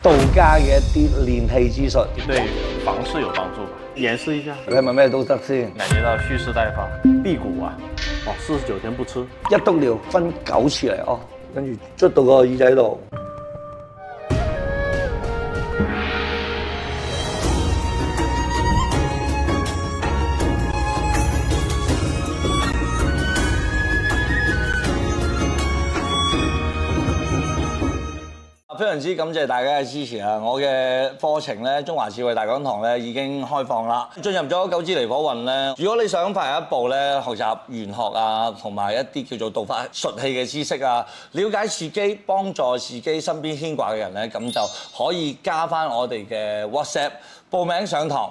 道家嘅一啲練氣之術，對房事有幫助吧？演示一下。你係咪咩都得先？感覺到蓄勢待發，辟谷啊，哦，49天不吃，一篤尿分9次嚟屙，跟住捽到個耳仔度。非常之感謝大家嘅支持啊！我嘅課程咧，中華智慧大講堂咧已經開放啦。進入咗九支離火運咧，如果你想快一步咧，學習玄學啊，同埋一啲叫做道法術器嘅知識啊，了解自己，幫助自己身邊牽掛嘅人咧，咁就可以加翻我哋嘅 WhatsApp 報名上堂，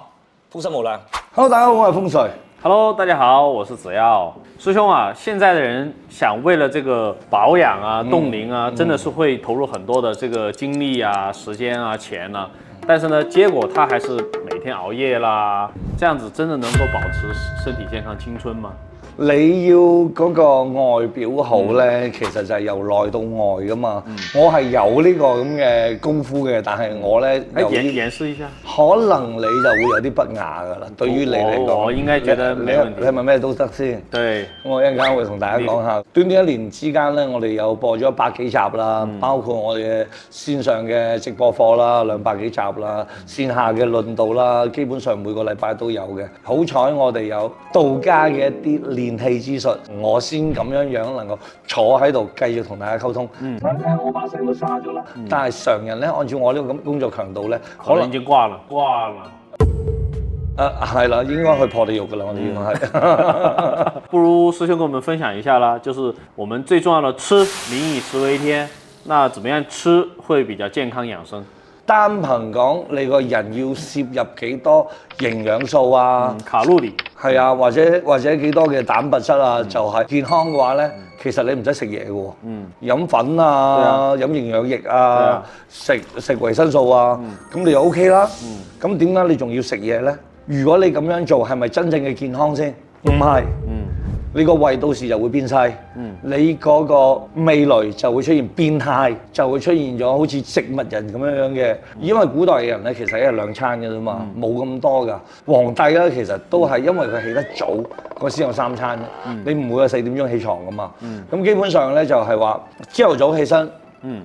福生無量。Hello， 大家好，我係風水。Hello， 大家好，我是子耀。師兄啊，現在的人想為了這個保養啊、凍齡啊，真的是會投入很多的這個精力啊、時間啊、錢啊。但是呢，結果他還是每天熬夜啦，這樣子真的能夠保持身體健康、青春嗎？你要嗰個外表好咧，其實就係由內到外噶嘛。我係有呢個咁嘅功夫嘅，但係我咧演示一下，可能你就會有啲不雅噶啦。對於你嚟講，我應該覺得沒問題。你係咪咩都得先？對，咁我一陣間會同大家講下，短短1年之間咧，我哋有播咗100幾集啦，包括我哋嘅線上嘅直播課啦，200幾集啦，線下嘅論道啦，基本上每個禮拜都有嘅。好彩我哋有道家嘅一啲練氣之術，我先咁樣能夠坐喺度繼續同大家溝通。我把聲都沙咗啦。但係常人咧，按照我呢個咁工作強度咧，可能已經掛了。係啦，應該去破地獄噶啦，我哋應該係。不如師兄跟我們分享一下啦，就是我們最重要的吃，民以食為天，那怎麼樣吃會比較健康養生？單憑講你個人要攝入幾多營養素啊、卡路里係啊，或者幾多嘅蛋白質啊，就係健康嘅話咧，其實你唔使食嘢嘅喎，飲粉啊、飲營養液啊、食維生素啊，咁你就 OK 啦。咁點解你仲要食嘢咧？如果你咁樣做，係咪真正嘅健康先？唔係。你個胃到時就會變細，你嗰個味蕾就會出現變態，就會出現咗好似植物人咁樣嘅。因為古代嘅人咧，其實一日2餐嘅啫嘛，冇咁多㗎。皇帝咧，其實都係因為佢起得早，佢先有3餐。你唔會有4點鐘起床㗎嘛。咁基本上咧就係話朝頭早起身，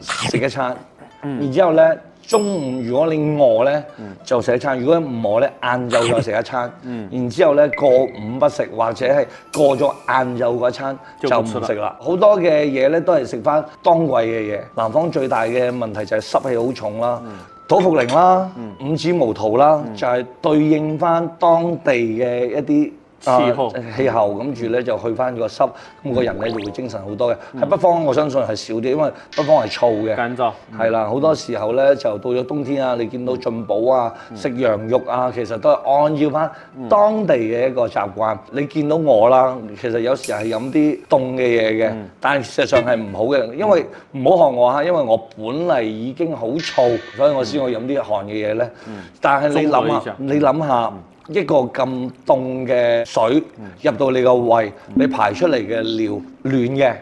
食1餐，然之後咧。中午如果你餓咧，就食1餐；如果唔餓咧，晏晝再食1餐。然之後咧過午不食，或者係過咗晏晝嗰餐就唔食啦。好多嘅嘢咧都係食翻當季嘅嘢。南方最大嘅問題就係濕氣好重啦，土茯苓啦、五子毛桃啦，就係對應翻當地嘅一啲氣候，跟住咧就去翻個濕，咁個人咧就會精神好多嘅。喺北方我相信係少啲，因為北方係燥嘅，乾燥係啦。好多時候咧就到咗冬天啊，你見到進補啊、食羊肉啊，其實都係按照翻當地嘅一個習慣。你見到我啦，其實有時係飲啲凍嘅嘢嘅，但係事實上係唔好嘅，因為唔好學我嚇，因為我本嚟已經好燥，所以我先會飲啲寒嘅嘢咧。但係你諗下。一個咁凍嘅水入到你個胃，你排出嚟嘅尿暖嘅，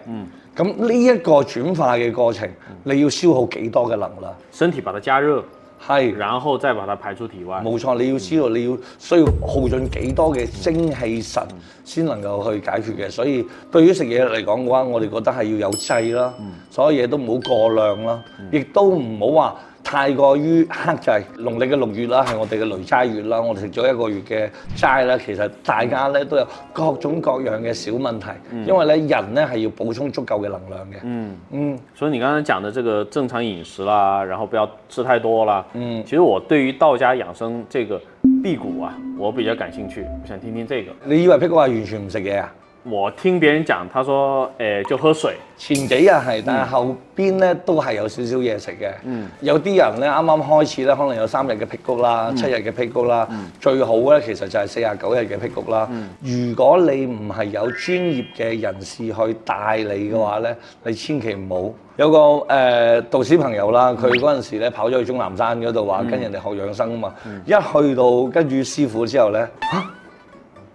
咁呢一個轉化嘅過程，你要消耗幾多嘅能量？身體把它加熱，係，然後再把它排出體外。冇錯，你要知道你要需要耗盡幾多嘅精氣神先能夠去解決嘅。所以對於食嘢嚟講嘅話，我哋覺得係要有掣啦，所有嘢都唔好過量啦，亦都唔好話太過於克制。農曆嘅6月啦，係我哋嘅雷齋月啦，我哋食咗1個月嘅齋啦。其實大家咧都有各種各樣嘅小問題，因為咧人咧係要補充足夠嘅能量嘅。所以你剛才講的這個正常飲食啦，然後不要吃太多啦。其實我對於道家養生這個辟谷啊，我比較感興趣，我想聽聽這個。你以為辟谷係完全唔食嘢啊？我聽別人講，他說就喝水。前幾日係，但係後邊咧都係有少少嘢食嘅。有啲人咧啱啱開始咧，可能有3日嘅辟谷啦、7日嘅辟谷啦。最好咧其實就係49日嘅辟谷啦。如果你唔係有專業嘅人士去帶你嘅話咧，你千祈唔好。有個道士朋友啦，佢嗰陣時咧跑咗去終南山嗰度話跟人哋學養生啊嘛。一去到跟住師傅之後咧，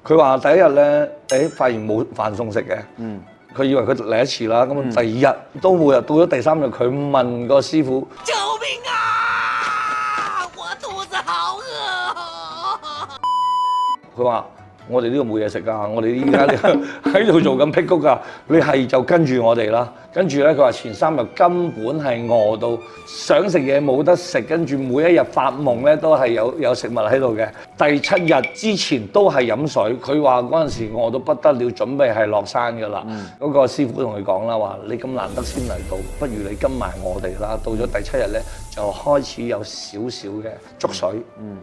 佢話第一日咧，發現冇飯餸食嘅，佢以為佢嚟一次啦，咁第2日都冇，到咗第3日，佢問個師傅：救命啊！佢話。我哋呢度冇嘢食㗎，我哋依家喺度做緊辟谷㗎，你係就跟住我哋啦。跟住咧，佢話前3日根本係餓到想食嘢冇得食，跟住每一日發夢咧都係有食物喺度嘅。第7日之前都係飲水，佢話嗰陣時餓到不得了，準備係落山㗎啦。嗰個師傅同佢講啦，話你咁難得先嚟到，不如你跟埋我哋啦。到咗第7日咧，就開始有少少嘅粥水，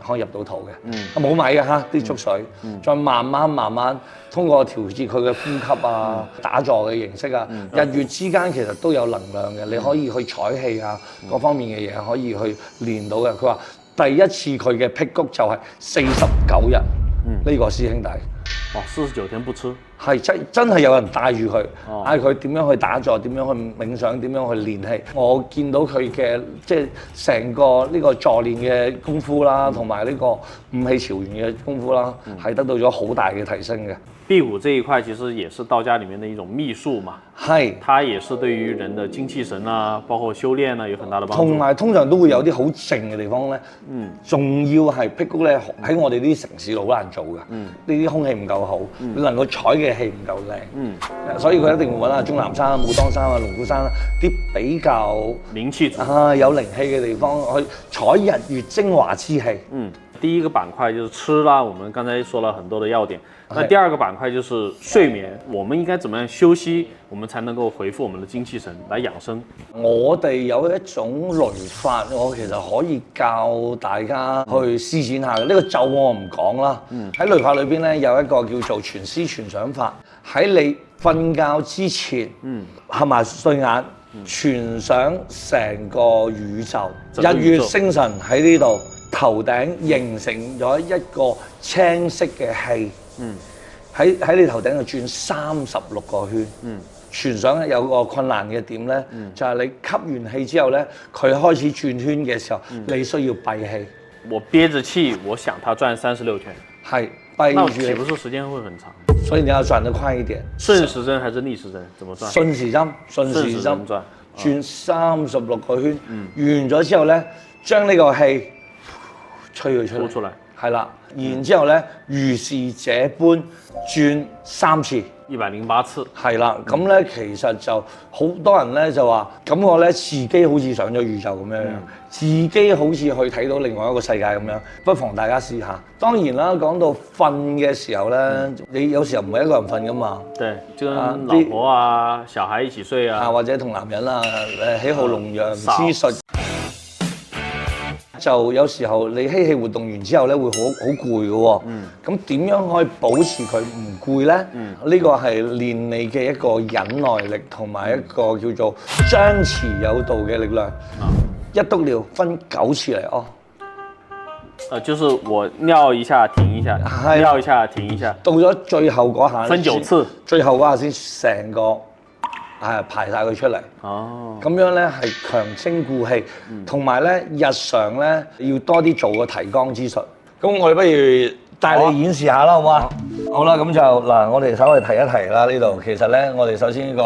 可以入到肚嘅，冇米嘅嚇啲粥水，再慢慢通過調節佢嘅呼吸啊、打坐嘅形式啊，日月之間其實都有能量嘅，你可以去採氣啊，各方面嘅嘢可以去練到嘅。佢話第一次佢嘅辟谷就係49日，呢個師兄弟。哇，49天不吃，係真係有人帶住佢，嗌佢點樣去打坐，點樣去冥想，點樣去練氣。我見到佢嘅即係成個呢個坐練嘅功夫啦，同埋呢個五氣朝元嘅功夫啦，係得到咗好大嘅提升嘅。辟谷這一塊其實也是道家裡面的一種秘術嘛，係，它也是對於人的精氣神啊，包括修煉啊有很大的幫助。同埋通常都會有啲好靜嘅地方咧，仲要係辟谷咧喺我哋呢啲城市好難做嘅，呢啲空氣唔夠好，你能夠採嘅氣唔夠靚，所以佢一定會揾下終南山、武當山啊、龍虎山啊啲比較靈氣足有靈氣嘅地方去採日月精華之氣。第一個板塊就是吃啦，我們剛才說了很多的要點。那第二個板塊就是睡眠，我們應該怎麼樣休息，我們才能夠恢復我們的精氣神來養生？我哋有一種雷法，我其實可以教大家去施展下嘅。呢個咒我唔講啦。喺雷法裏邊咧有一個叫做傳思傳想法，喺你瞓覺之前，合埋對眼，傳想成個宇宙，日月星辰喺呢度。頭頂形成咗一個青色嘅氣，喺你頭頂度轉36個圈。傳想咧有個困難嘅點咧，就係你吸完氣之後咧，佢開始轉圈嘅時候，你需要閉氣。我憋着氣，我想它轉36圈。係閉住。那豈不是時間會很長？所以你要轉得快一點。順時針還是逆時針？怎麼轉？順時針，順時針轉36個圈。完咗之後咧，將呢個氣吹佢出嚟，係啦，然之後咧，如是這般轉3次，108次，係啦，咁咧其實就好多人咧就話，感覺咧自己好似上咗宇宙咁樣，自己好似去睇到另外一個世界咁樣，不妨大家試下。當然啦，講到瞓嘅時候咧，你有時候唔係一個人瞓噶嘛，對，就跟老婆啊、小孩一起睡啊，或者同男人啊，喜好農藥之術。就有時候你嬉戲活動完之後咧，會好攰嘅喎。咁點樣可以保持佢唔攰咧？呢個係練你嘅一個忍耐力，同埋一個叫做張弛有度嘅力量。一篤尿分9次嚟屙。就是我尿一下停一下，尿一下停一下。到咗最後嗰下，分9次。最後嗰下先成個。排晒佢出嚟，咁樣咧係強身固氣，同埋咧日常咧要多啲做個提肛之術。咁我哋不如帶你演示下啦，好嘛？好啦，咁就嗱，我哋稍微提一提啦。呢度其實咧，我哋首先個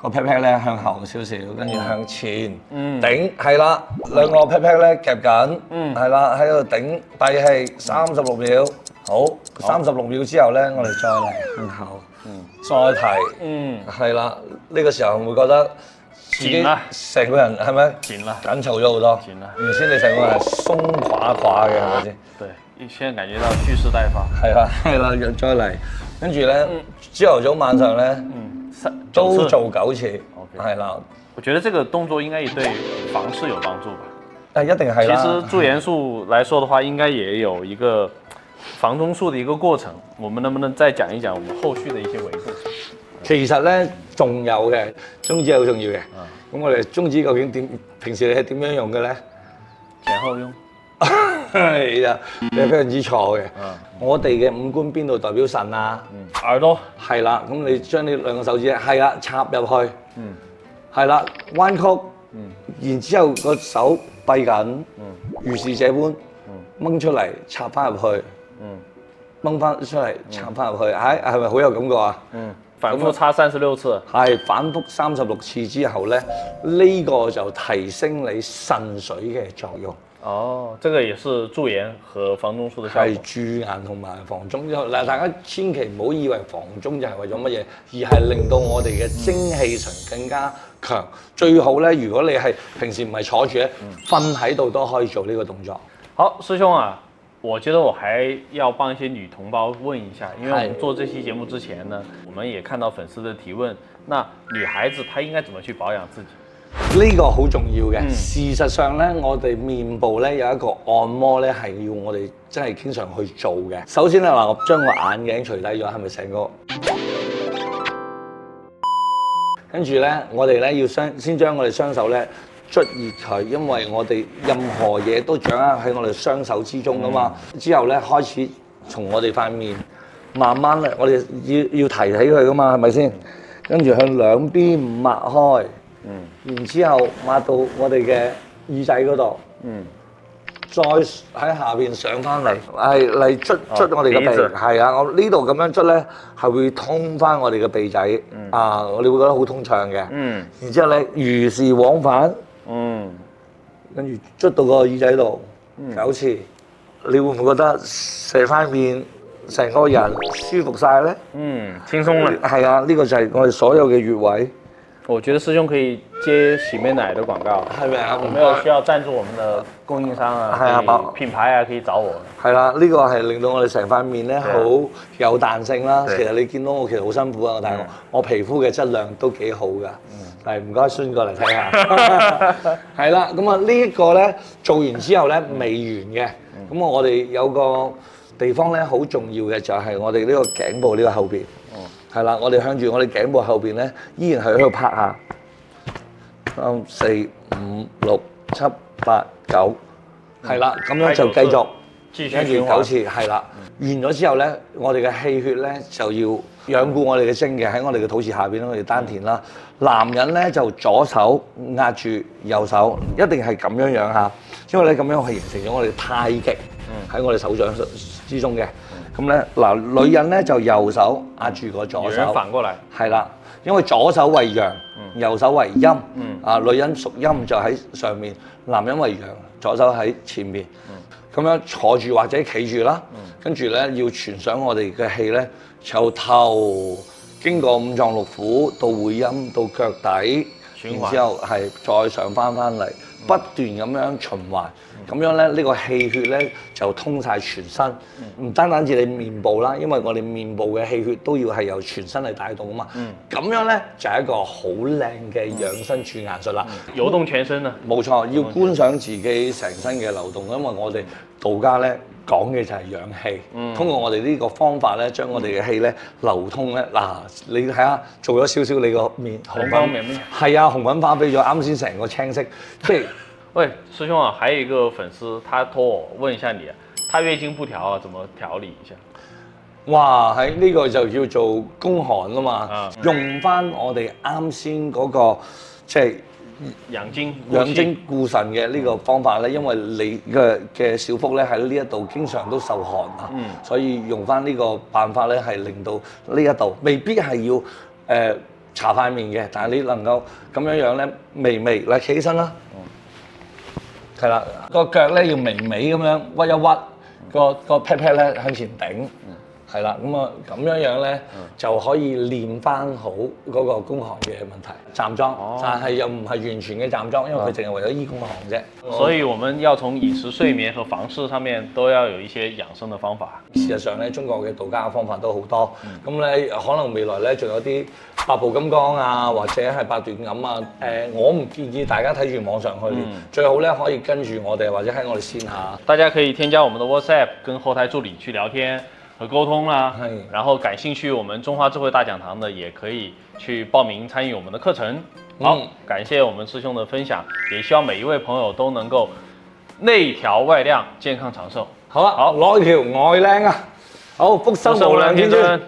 pat pat 咧向後少少，跟住向前頂，係啦，兩個 pat pat 咧夾緊，係啦，喺度頂閉氣36秒。好，36秒之後咧，我哋再嚟向後。再提，係啦，呢個時候會覺得自己成個人係咪緊湊咗好多？原先你成個人係鬆垮垮嘅，係咪先？對，現在感覺到蓄勢待發。係啦，再嚟，跟住咧，朝頭早晚上咧，都做9次，係啦。我覺得這個動作應該也對房事有幫助吧？一定係啦。其實做元素來說的話，應該也有一個房中術的一個過程，我們能不能再講一講我們後續的一些維度？其實咧仲有嘅，中指係好重要嘅。咁我哋中指究竟點？平時你係點樣用嘅咧？前後用。係啊，你係非常之錯嘅。我哋嘅五官邊度代表腎啊？耳朵。係啦，咁你將呢兩個手指係啦插入去，係啦彎曲，然之後個手閉緊，如是這般掹出嚟插翻入去。掹翻出嚟，插翻入去，係咪好有感覺啊？反覆擦36次。係反覆36次之後咧，呢個就提升你腎水嘅作用。哦，這個也是駐顏和防中術的效果。係駐顏同埋防中。嗱，大家千祈唔好以為防中就係為咗乜嘢，而係令到我哋嘅精氣神更加強。最好咧，如果你係平時唔係坐住咧，瞓喺度都可以做呢個動作。好，師兄啊，我覺得我還要幫一些女同胞問一下，因為我們做這期節目之前呢，我們也看到粉絲的提問，那女孩子她應該怎麼去保養自己？呢個好重要嘅。事實上咧，我哋面部咧有一個按摩咧係要我哋真係經常去做嘅。首先咧嗱，我將個眼鏡除低咗，係咪成個？跟住咧，我哋咧要先將我哋雙手咧捽熱佢，因為我哋任何嘢都掌握喺我哋雙手之中噶嘛。之後咧開始從我哋塊面慢慢咧，我哋要提起佢噶嘛，係咪先？跟住向兩邊抹開。然之後抹到我哋嘅耳仔嗰度，再喺下邊上翻嚟，係嚟捽我哋嘅鼻，係啊，我呢度咁樣捽咧，係會通翻我哋嘅鼻仔，我哋會覺得好通暢嘅。然之後咧，如是往返，跟住捽到個耳仔度9次，你會唔會覺得成塊面成個人舒服晒咧？輕鬆啦。係啊，呢個就係我哋所有嘅穴位。我覺得師兄可以接洗面奶的廣告，係咪啊？有沒有需要贊助我們的供應商啊？係啊，品牌啊，可以找我。係啦，呢個係令到我哋成塊面咧好有彈性啦。其實你見到我其實好辛苦啊，但係我皮膚嘅質量都幾好㗎。係唔該，孫過嚟睇下。係啦，咁啊呢一個咧做完之後咧未完嘅，咁我哋有個地方咧好重要嘅就係我哋呢個頸部呢個後邊。係啦，我哋向住我哋頸部後邊咧，依然係喺度拍下3、4、5、6、7、8、9，係啦，咁樣就繼續跟住9次，係啦。完咗之後咧，我哋嘅氣血咧就要養固我哋嘅精嘅喺我哋嘅肚臍下邊啦，我哋丹田啦。男人咧就左手壓住右手，一定係咁樣樣嚇，因為咧咁樣係形成咗我哋太極喺我哋手掌之中嘅。咁咧嗱，女人咧就右手壓住個左手，反過嚟，係啦，因為左手為陽，右手為陰。女人屬陰就喺上面，男人為陽，左手喺前面。咁樣坐住或者企住啦，跟住咧要傳上我哋嘅氣咧，由頭經過五臟六腑到會陰到腳底，然之後係再上翻嚟，不斷咁樣循環。咁樣咧，呢個氣血咧就通晒全身，唔單止你面部啦，因為我哋面部嘅氣血都要係由全身嚟帶動啊嘛。咁樣咧就係一個好靚嘅養生駐顏術啦，游動全身啊！冇錯，要觀賞自己成身嘅流動，因為我哋道家咧講嘅就係養氣，通過我哋呢個方法咧，將我哋嘅氣咧流通咧。嗱，你睇下做咗少少你個面紅粉，係啊，紅粉花飛咗，啱先成個青色，即係。喂，師兄啊，還有一個粉絲，他託我問一下你，他月經不調啊，怎麼調理一下？哇，喺呢個就叫做宮寒啊嘛，用翻我哋啱先嗰個即係養精固腎嘅呢個方法咧，因為你嘅小腹咧喺呢一度經常都受寒啊，所以用翻呢個辦法咧係令到呢一度未必係要搽塊面嘅，但係你能夠咁樣樣咧微微嚟企起身啦。係啦，個腳咧要微微咁樣屈一屈，個 pat pat 咧向前頂，係啦，咁啊咁樣樣咧就可以練翻好嗰個宮寒嘅問題。站樁，但係又唔係完全嘅站樁，因為佢淨係為咗醫宮寒啫。所以我們要從飲食、睡眠和房事上面都要有一些養生嘅方法。事實上咧，中國嘅道家嘅方法都好多，咁咧可能未來咧仲有啲八步金剛啊，或者係八段錦啊。我唔建議大家睇住網上去練，最好咧可以跟住我哋或者喺我哋線下。大家可以添加我們的 WhatsApp，跟後台助理去聊天和溝通啦。然後感興趣我們中華智慧大講堂的，也可以去報名參與我們的課程。好，感謝我們師兄的分享，也希望每一位朋友都能夠內調外亮，健康長壽。好啦，好，內調外靚啊！好，福壽無量天尊。